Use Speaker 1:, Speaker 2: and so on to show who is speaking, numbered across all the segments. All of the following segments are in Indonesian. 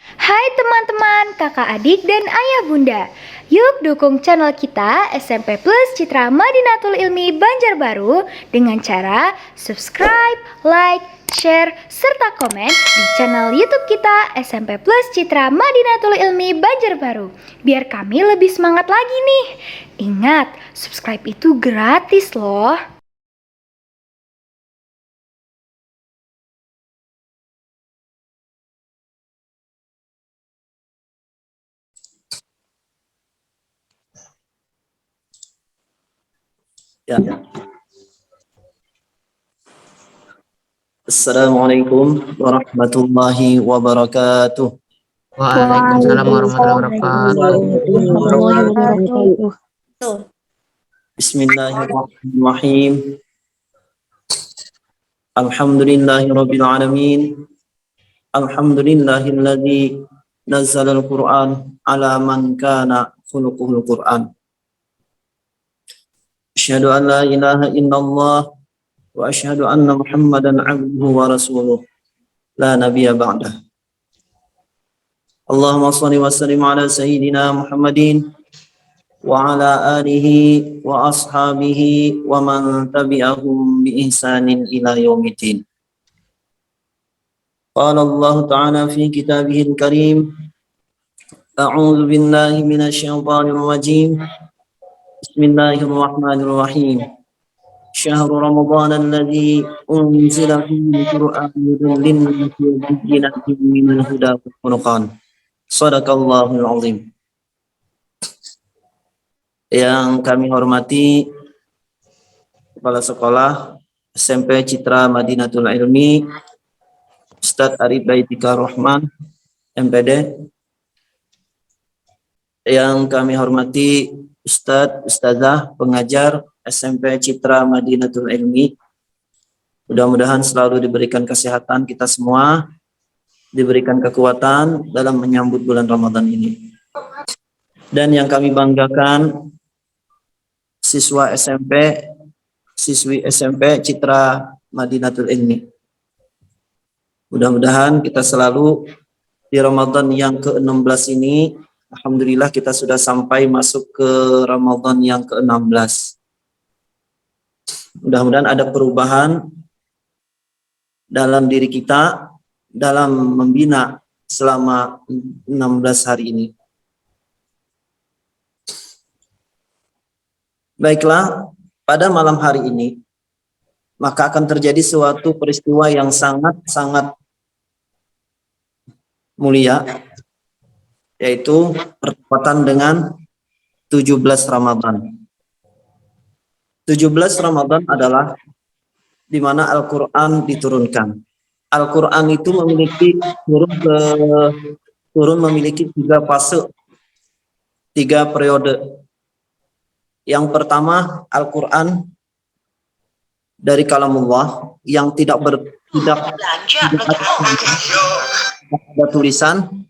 Speaker 1: Hai teman-teman, kakak adik dan ayah bunda. Yuk dukung channel kita SMP Plus Citra Madinatul Ilmi Banjarbaru dengan cara subscribe, like, share, serta komen di channel YouTube kita SMP Plus Citra Madinatul Ilmi Banjarbaru. Biar kami lebih semangat lagi nih. Ingat, subscribe itu gratis loh.
Speaker 2: Ya. Assalamualaikum warahmatullahi wabarakatuh.
Speaker 3: Waalaikumsalam warahmatullahi wabarakatuh.
Speaker 4: Warahmatullahi wabarakatuh.
Speaker 2: Bismillahirrahmanirrahim. Alhamdulillahirabbil alamin. Alhamdulillahilladzi nazzala al-Qur'an ala man kana khuluquhul Qur'an. Asyhadu an la ilaha illallah wa asyhadu anna Muhammadan 'abduhu wa rasuluh. La nabiyya ba'dah. Allahumma shalli wa sallim ala sayyidina Muhammadin wa ala alihi wa ashabihi wa man tabi'ahum bi ihsanin ila yaumiddin. Qala Allah Ta'ala fi kitabihil karim, a'udzu billahi minasy syaithanir rajim. Bismillahirrahmanirrahim. Syahrul Ramadan alladzi unzila fihi al-Qur'an hudan lin-nasi wa bayyinatin minal huda wal furqan. Shadaqallahul azim. Yang kami hormati Kepala Sekolah SMP Citra Madinatul Ilmi Ustadz Arif Baitika Rahman MPD. Yang kami hormati Ustadz, Ustazah, pengajar SMP Citra Madinatul Ilmi. Mudah-mudahan selalu diberikan kesehatan kita semua, diberikan kekuatan dalam menyambut bulan Ramadan ini. Dan yang kami banggakan siswi SMP Citra Madinatul Ilmi. Mudah-mudahan kita selalu di Ramadan yang ke-16 ini, alhamdulillah kita sudah sampai masuk ke Ramadan yang ke-16. Mudah-mudahan ada perubahan dalam diri kita dalam membina selama 16 hari ini. Baiklah, pada malam hari ini maka akan terjadi suatu peristiwa yang sangat-sangat mulia, yaitu bertepatan dengan 17 Ramadan. 17 Ramadan adalah di mana Al-Quran diturunkan. Al-Quran itu turun memiliki 3 fase, 3 periode. Yang pertama, Al-Quran dari kalamullah yang tidak ada tulisan,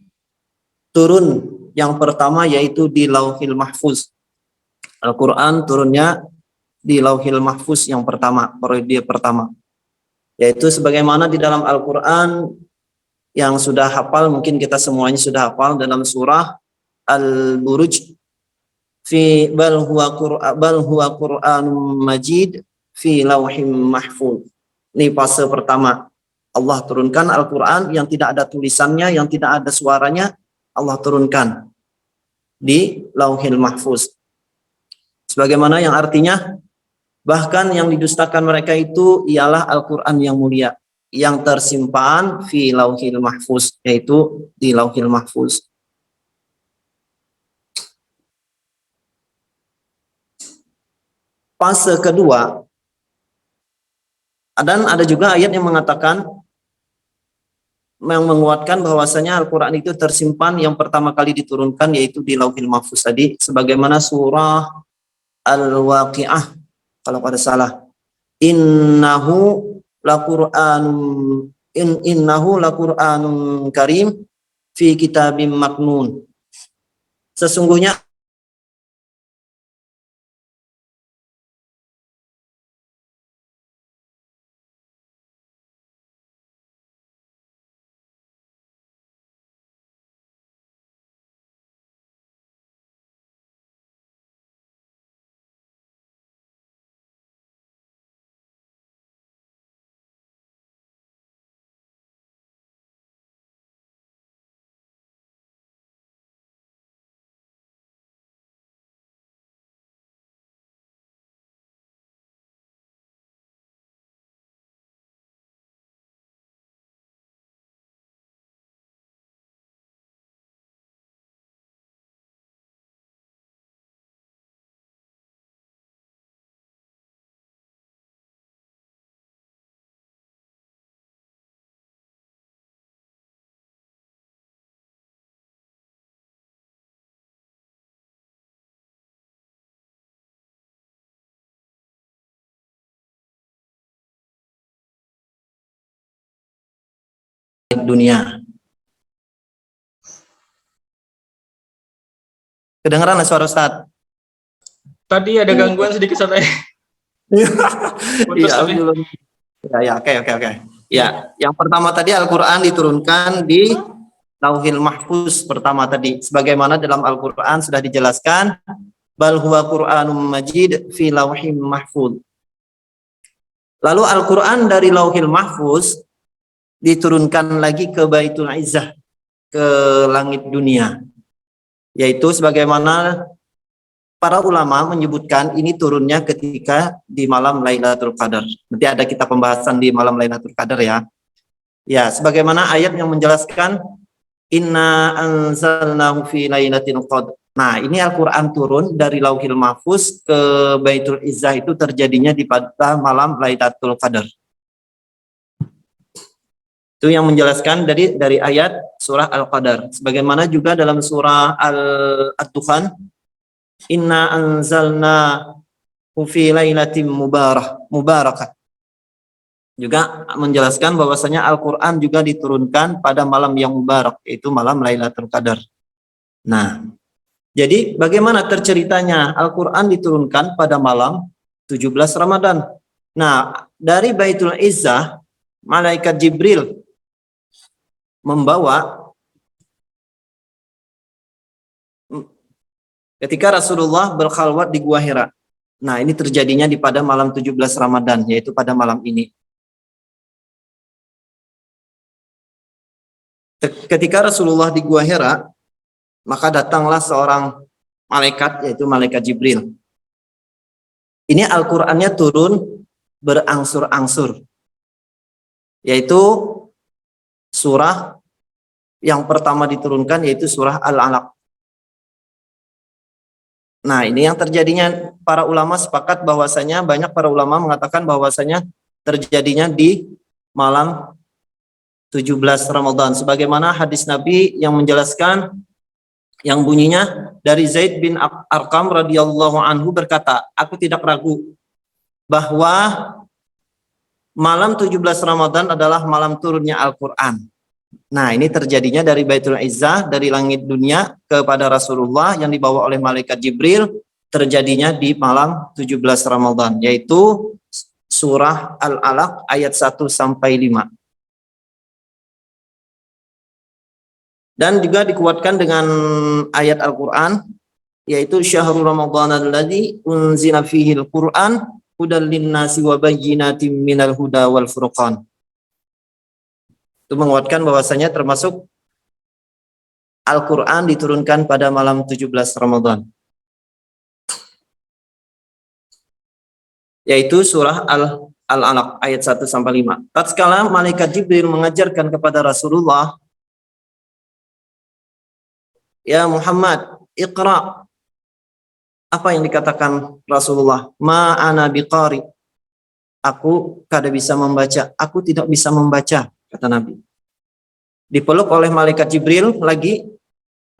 Speaker 2: turun yang pertama yaitu di Lauhil Mahfuz. Al-Quran turunnya di Lauhil Mahfuz yang pertama, periode pertama. Yaitu sebagaimana di dalam Al-Quran yang sudah hafal, mungkin kita semuanya sudah hafal dalam surah Al-Buruj, fi bal huwa Qur'anum Majid fi Lauhim Mahfuz. Ini fase pertama. Allah turunkan Al-Quran yang tidak ada tulisannya, yang tidak ada suaranya, Allah turunkan di Lauhil Mahfuz. Sebagaimana yang artinya, bahkan yang didustakan mereka itu ialah Al-Quran yang mulia, yang tersimpan fi Lauhil Mahfuz, yaitu di Lauhil Mahfuz. Fase kedua, dan ada juga ayat yang mengatakan, yang menguatkan bahwasanya Al-Quran itu tersimpan yang pertama kali diturunkan yaitu di Lauhil Mahfuz tadi, sebagaimana surah Al-Waqi'ah kalau pada salah. Innahu laqur'anun karim fi kitabim maknun. Sesungguhnya dunia. Kedengeran suara Ustaz?
Speaker 5: Tadi ada gangguan sedikit Ustaz. Putus
Speaker 2: Iya,
Speaker 5: tapi.
Speaker 2: belum. Ya, oke. Ya, yang pertama tadi Al-Quran diturunkan di Lauhil Mahfuz pertama tadi. Sebagaimana dalam Al-Quran sudah dijelaskan, bal huwa Qur'anum Majid fi Lauhim Mahfuz. Lalu Al-Quran dari Lauhil Mahfuz diturunkan lagi ke Baitul Izzah, ke langit dunia. Yaitu sebagaimana para ulama menyebutkan ini turunnya ketika di malam Lailatul Qadar. Nanti ada kita pembahasan di malam Lailatul Qadar ya. Ya, sebagaimana ayat yang menjelaskan inna anzalnahu fi lailatul qadar. Nah, ini Al-Qur'an turun dari Lauhil Mahfuz ke Baitul Izzah itu terjadinya di pada malam Lailatul Qadar. Itu yang menjelaskan dari ayat surah Al-Qadar. Sebagaimana juga dalam surah Ad-Dukhan, inna anzalna fi lailatin mubarakah. Juga menjelaskan bahwasanya Al-Qur'an juga diturunkan pada malam yang mubarak, yaitu malam Lailatul Qadar. Nah, jadi bagaimana terceritanya Al-Qur'an diturunkan pada malam 17 Ramadan. Nah, dari Baitul Izzah, malaikat Jibril membawa ketika Rasulullah berkhalwat di Gua Hira. Nah, ini terjadinya di pada malam 17 Ramadan, yaitu pada malam ini. Ketika Rasulullah di Gua Hira, maka datanglah seorang malaikat, yaitu malaikat Jibril. Ini Al-Qur'annya turun berangsur-angsur, yaitu surah yang pertama diturunkan yaitu surah Al-Alaq. Nah, ini yang terjadinya, para ulama sepakat bahwasanya, banyak para ulama mengatakan bahwasanya terjadinya di malam 17 Ramadan. Sebagaimana hadis Nabi yang menjelaskan, yang bunyinya dari Zaid bin Arqam radhiyallahu anhu berkata, aku tidak ragu bahwa malam 17 Ramadan adalah malam turunnya Al-Quran. Nah, ini terjadinya dari Baitul Izzah, dari langit dunia kepada Rasulullah yang dibawa oleh malaikat Jibril, terjadinya di malam 17 Ramadan, yaitu surah Al-Alaq ayat 1 sampai 5. Dan juga dikuatkan dengan ayat Al-Quran, yaitu syahrul Ramadan alladzi unzila fihi al-Quran hudal linnasi wa bayyinatin minal huda wal furqan. Itu menguatkan bahwasanya termasuk Al-Quran diturunkan pada malam 17 Ramadan, yaitu surah Al-Alaq ayat 1 sampai 5. Tatkala malaikat Jibril mengajarkan kepada Rasulullah, ya Muhammad, Iqra. Apa yang dikatakan Rasulullah? Ma ana biqari. Aku kada bisa membaca. Aku tidak bisa membaca, kata Nabi. Dipeluk oleh malaikat Jibril lagi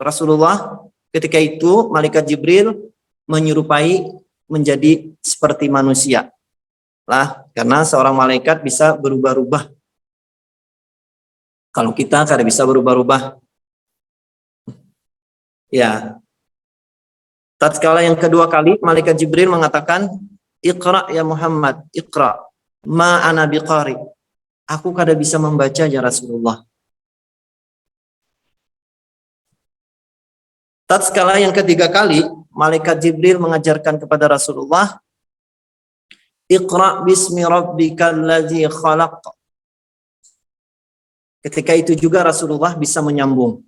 Speaker 2: Rasulullah. Ketika itu malaikat Jibril menyerupai menjadi seperti manusia. Lah, karena seorang malaikat bisa berubah-ubah. Kalau kita kada bisa berubah-ubah. Ya. Tatkala yang kedua kali malaikat Jibril mengatakan, Iqra ya Muhammad, Iqra. Ma ana biqari. Aku kada bisa membaca ya Rasulullah. Tatkala yang ketiga kali malaikat Jibril mengajarkan kepada Rasulullah, Iqra bismi rabbikal ladzi khalaq. Ketika itu juga Rasulullah bisa menyambung.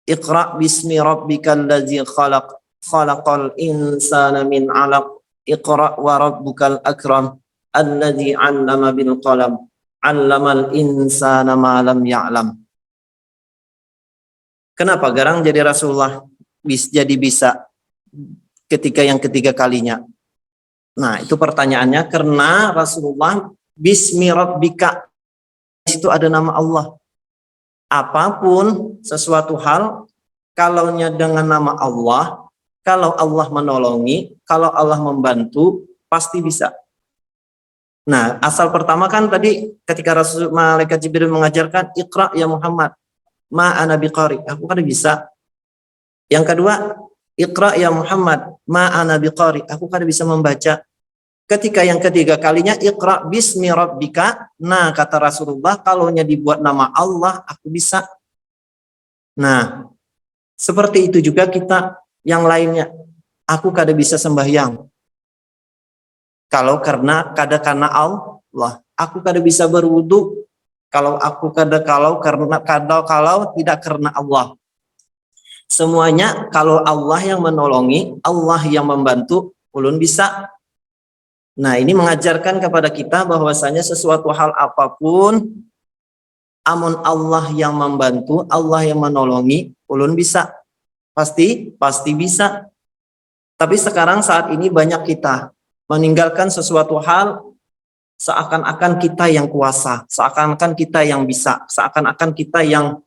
Speaker 2: Iqra bismi rabbikal ladzi khalaq. Khalaqal insana min 'alaq. Iqra wa rabbukal akram. Alladzi 'allama bil qalam. 'Allamal insana ma lam ya'lam. Kenapa garang jadi Rasulullah jadi bisa ketika yang ketiga kalinya? Nah, itu pertanyaannya karena Rasulullah bismi rabbika, itu ada nama Allah. Apapun sesuatu hal, kalaunya dengan nama Allah, kalau Allah menolongi, kalau Allah membantu, pasti bisa. Nah, asal pertama kan tadi ketika Rasul Malaikat Jibril mengajarkan Iqra ya Muhammad, ma ana biqari. Aku kan bisa. Yang kedua, Iqra ya Muhammad, ma ana biqari. Aku kan bisa membaca. Ketika yang ketiga kalinya Iqra bismi rabbika. Nah, kata Rasulullah, kalaunya dibuat nama Allah, aku bisa. Nah, seperti itu juga kita yang lainnya. Aku kada bisa sembahyang. Kalau karena Allah, aku kada bisa berwudu. Kalau tidak karena Allah. Semuanya kalau Allah yang menolongi, Allah yang membantu, ulun bisa. Nah, ini mengajarkan kepada kita bahwasanya sesuatu hal apapun, amun Allah yang membantu, Allah yang menolongi, ulun bisa. Pasti bisa. Tapi sekarang saat ini banyak kita meninggalkan sesuatu hal seakan-akan kita yang kuasa, seakan-akan kita yang bisa, seakan-akan kita yang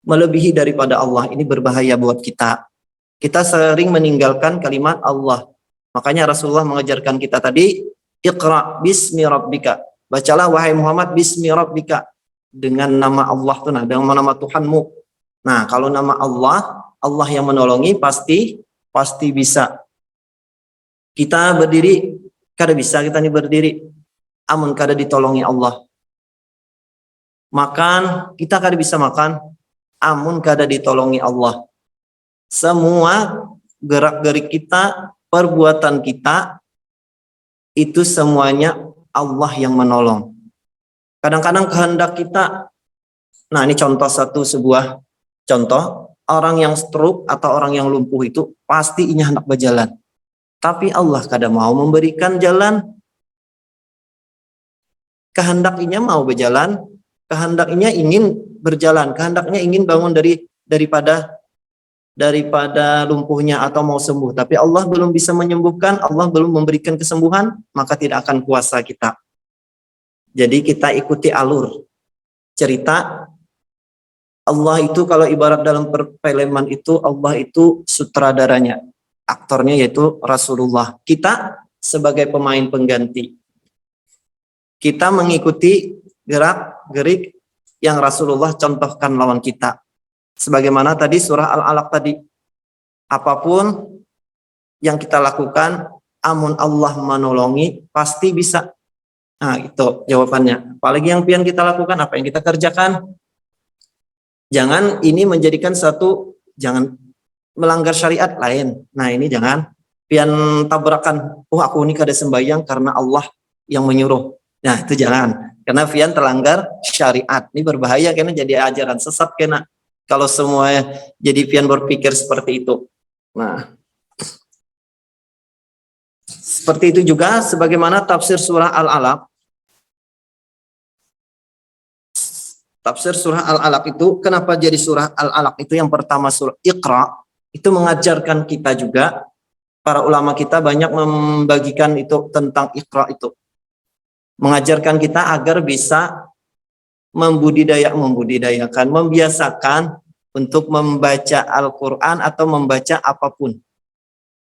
Speaker 2: melebihi daripada Allah. Ini berbahaya buat kita. Kita sering meninggalkan kalimat Allah. Makanya Rasulullah mengajarkan kita tadi, Iqra bismi rabbika. Bacalah wahai Muhammad bismi rabbika, dengan nama Allah tuh, nah, dengan nama Tuhanmu. Nah, kalau nama Allah, Allah yang menolongi, pasti bisa. Kita berdiri, kada bisa kita nih berdiri, amun kada ditolongi Allah. Makan, kita kada bisa makan, amun kada ditolongi Allah. Semua gerak-gerik kita, perbuatan kita, itu semuanya Allah yang menolong. Kadang-kadang kehendak kita, nah ini sebuah contoh, orang yang stroke atau orang yang lumpuh itu pasti inya hendak berjalan. Tapi Allah kada mau memberikan jalan. Kehendaknya mau berjalan, kehendaknya ingin berjalan, kehendaknya ingin bangun daripada lumpuhnya atau mau sembuh. Tapi Allah belum bisa menyembuhkan, Allah belum memberikan kesembuhan, maka tidak akan kuasa kita. Jadi kita ikuti alur cerita. Allah itu kalau ibarat dalam perfilman itu, Allah itu sutradaranya, aktornya yaitu Rasulullah. Kita sebagai pemain pengganti. Kita mengikuti gerak-gerik yang Rasulullah contohkan lawan kita. Sebagaimana tadi surah Al-Alaq tadi. Apapun yang kita lakukan, amun Allah menolongi, pasti bisa. Nah, itu jawabannya. Apalagi yang pian kita lakukan, apa yang kita kerjakan. Jangan ini menjadikan jangan melanggar syariat lain. Nah, ini jangan pian tabrakan. Oh, aku ini kada sembahyang karena Allah yang menyuruh. Nah, itu jangan. Karena pian terlanggar syariat. Ini berbahaya karena jadi ajaran sesat kena. Kalau semua jadi pian berpikir seperti itu. Nah, seperti itu juga sebagaimana tafsir surah Al-Alaq. Tafsir surah Al-Alaq itu, kenapa jadi surah Al-Alaq itu yang pertama surah Iqra, itu mengajarkan kita juga, para ulama kita banyak membagikan itu tentang Iqra itu. Mengajarkan kita agar bisa membudidayakan, membiasakan untuk membaca Al-Quran atau membaca apapun.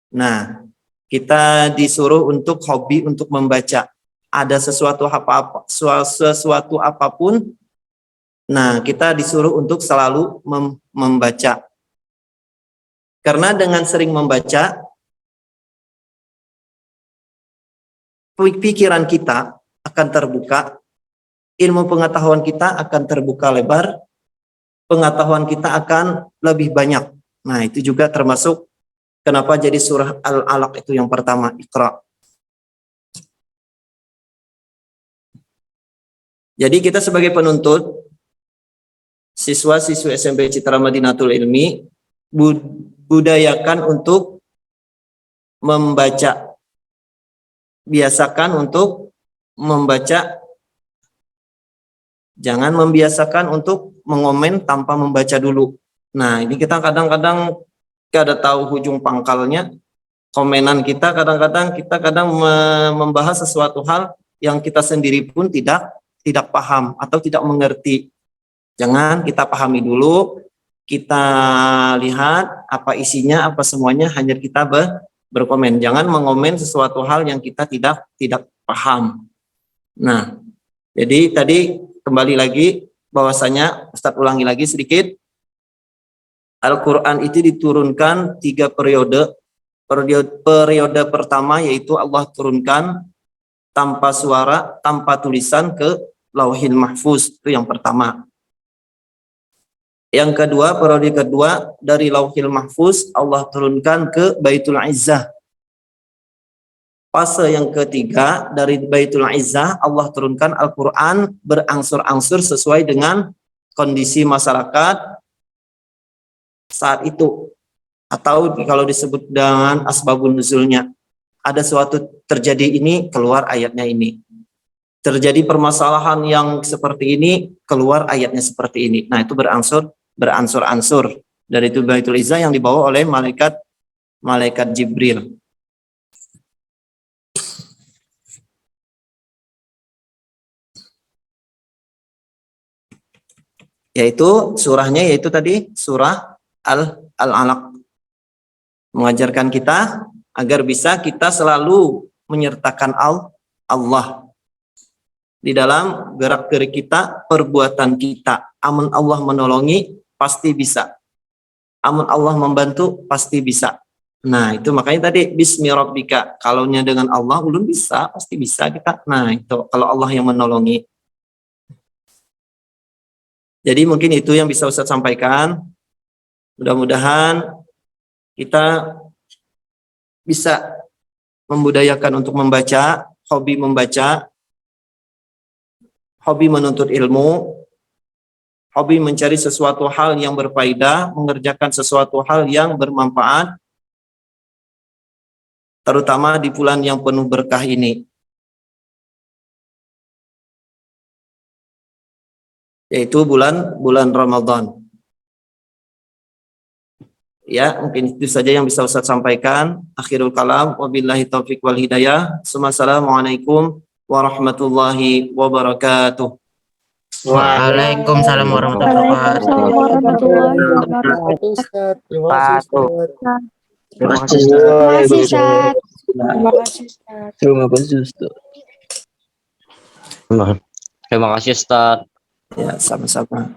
Speaker 2: Nah, kita disuruh untuk hobi untuk membaca. Ada sesuatu apapun, nah kita disuruh untuk selalu membaca. Karena dengan sering membaca, pikiran kita akan terbuka, ilmu pengetahuan kita akan terbuka lebar, pengetahuan kita akan lebih banyak. Nah, itu juga termasuk kenapa jadi surah Al-Alaq itu yang pertama, Iqra. Jadi kita sebagai penuntut, siswa-siswi SMP Citra Madinatul Ilmi, budayakan untuk membaca. Biasakan untuk membaca. Jangan membiasakan untuk mengomen tanpa membaca dulu. Nah, ini kita kadang-kadang kada tahu ujung pangkalnya. Komenan kita kadang-kadang membahas sesuatu hal yang kita sendiri pun tidak paham atau tidak mengerti. Jangan, kita pahami dulu, kita lihat apa isinya, apa semuanya, hanya kita berkomen. Jangan mengomen sesuatu hal yang kita tidak paham. Nah, jadi tadi kembali lagi bahwasanya Ustadz ulangi lagi sedikit. Al-Quran itu diturunkan 3 periode. Periode pertama yaitu Allah turunkan tanpa suara, tanpa tulisan ke Lauhil Mahfuz, itu yang pertama. Yang kedua, periode kedua dari Lauhil Mahfuz Allah turunkan ke Baitul Izzah. Fase yang ketiga dari Baitul Izzah Allah turunkan Al-Quran berangsur-angsur sesuai dengan kondisi masyarakat saat itu, atau kalau disebut dengan asbabun nuzulnya, ada suatu terjadi ini keluar ayatnya ini, terjadi permasalahan yang seperti ini keluar ayatnya seperti ini. Nah, itu berangsur-angsur dari itu Baitul Izzah yang dibawa oleh malaikat Jibril. Yaitu surahnya yaitu tadi surah Al-Alaq, mengajarkan kita agar bisa kita selalu menyertakan Allah di dalam gerak-gerik kita, perbuatan kita. Amun Allah menolongi pasti bisa, amun Allah membantu pasti bisa. Nah, itu makanya tadi bismi rabbika, kalaunya dengan Allah ulun bisa, pasti bisa kita. Nah, itu kalau Allah yang menolongi. Jadi mungkin itu yang bisa Ustadz sampaikan. Mudah-mudahan kita bisa membudayakan untuk membaca, hobi menuntut ilmu, hobi mencari sesuatu hal yang berfaedah, mengerjakan sesuatu hal yang bermanfaat, terutama di bulan yang penuh berkah ini. Yaitu bulan Ramadan. Ya, mungkin itu saja yang bisa Ustadz sampaikan. Akhirul kalam, wabillahi taufiq wal hidayah. Assalamualaikum warahmatullahi wabarakatuh.
Speaker 3: Waalaikumsalam warahmatullahi wabarakatuh.
Speaker 4: Warahmatullahi wabarakatuh.
Speaker 5: Terima kasih, Ustaz.
Speaker 3: Terima kasih.
Speaker 1: Terima kasih, Ustaz.
Speaker 4: Terima kasih, Ustaz.
Speaker 3: Terima kasih Ustaz.
Speaker 2: Ya, sama-sama.